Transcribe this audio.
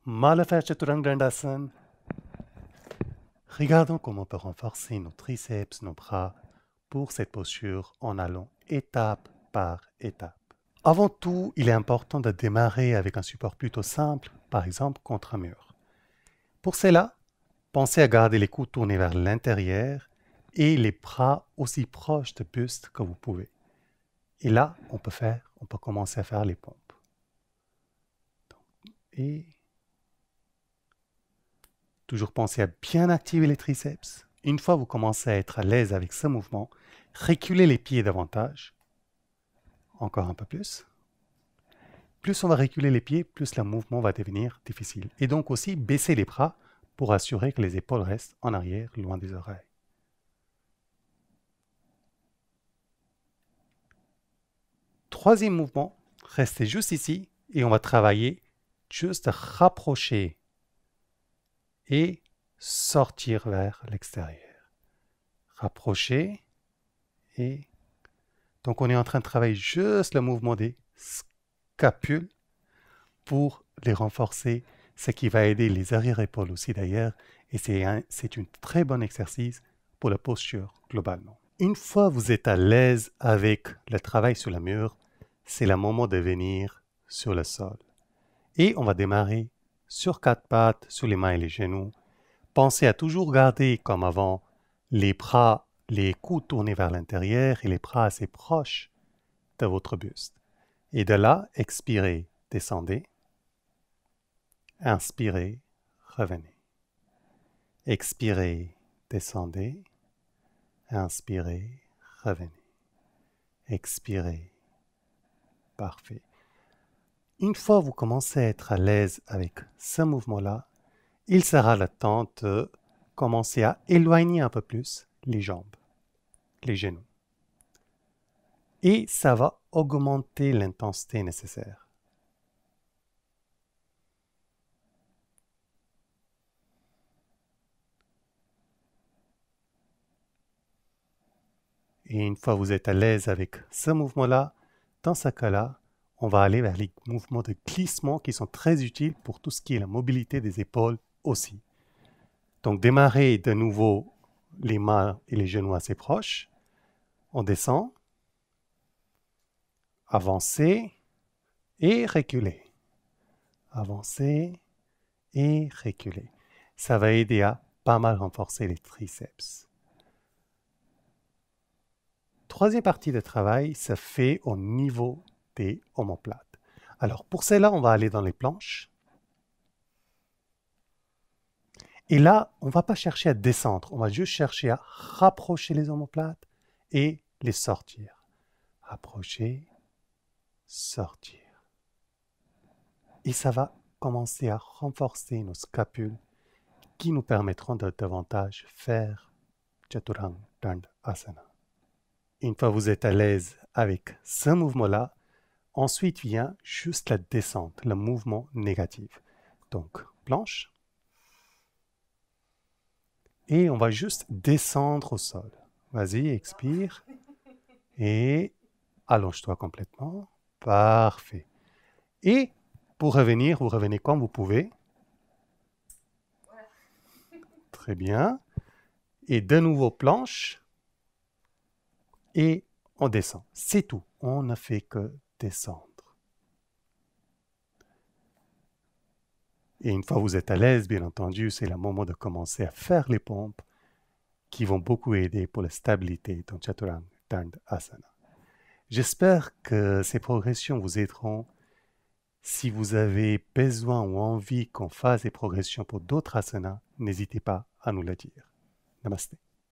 Mal à faire Chaturanga Dandasana. Regardons comment on peut renforcer nos triceps, nos bras pour cette posture en allant étape par étape. Avant tout, il est important de démarrer avec un support plutôt simple, par exemple contre un mur. Pour cela, pensez à garder les coudes tournés vers l'intérieur et les bras aussi proches de buste que vous pouvez. Et là, on peut commencer à faire les pompes. Et toujours pensez à bien activer les triceps. Une fois que vous commencez à être à l'aise avec ce mouvement, reculez les pieds davantage. Encore un peu plus. Plus on va reculer les pieds, plus le mouvement va devenir difficile. Et donc aussi, baissez les bras pour assurer que les épaules restent en arrière, loin des oreilles. Troisième mouvement, restez juste ici et on va travailler juste à rapprocher et sortir vers l'extérieur. Rapprocher et... Donc on est en train de travailler juste le mouvement des scapules pour les renforcer, ce qui va aider les arrière-épaules aussi d'ailleurs, et c'est un très bon exercice pour la posture globalement. Une fois que vous êtes à l'aise avec le travail sur le mur, c'est le moment de venir sur le sol. Et on va démarrer sur quatre pattes, sur les mains et les genoux. Pensez à toujours garder, comme avant, les bras, les coudes tournés vers l'intérieur et les bras assez proches de votre buste. Et de là, expirez, descendez. Inspirez, revenez. Expirez, descendez. Inspirez, revenez. Expirez. Parfait. Une fois que vous commencez à être à l'aise avec ce mouvement-là, il sera le temps de commencer à éloigner un peu plus les jambes, les genoux. Et ça va augmenter l'intensité nécessaire. Et une fois que vous êtes à l'aise avec ce mouvement-là, dans ce cas-là, on va aller vers les mouvements de glissement qui sont très utiles pour tout ce qui est la mobilité des épaules aussi. Donc, démarrez de nouveau les mains et les genoux assez proches. On descend, avancez et reculez. Avancez et reculez. Ça va aider à pas mal renforcer les triceps. Troisième partie de travail se fait au niveau des omoplates. Alors, pour cela, on va aller dans les planches. Et là, on ne va pas chercher à descendre, on va juste chercher à rapprocher les omoplates et les sortir. Rapprocher, sortir. Et ça va commencer à renforcer nos scapules qui nous permettront de davantage faire Chaturanga Dandasana. Une fois que vous êtes à l'aise avec ce mouvement-là, ensuite vient juste la descente, le mouvement négatif. Donc, planche. Et on va juste descendre au sol. Vas-y, expire. Et allonge-toi complètement. Parfait. Et pour revenir, vous revenez comme vous pouvez. Très bien. Et de nouveau planche. Et on descend. C'est tout. On ne fait que descendre. Et une fois que vous êtes à l'aise, bien entendu, c'est le moment de commencer à faire les pompes qui vont beaucoup aider pour la stabilité dans Chaturanga Dandasana. J'espère que ces progressions vous aideront. Si vous avez besoin ou envie qu'on fasse des progressions pour d'autres asanas, n'hésitez pas à nous le dire. Namaste.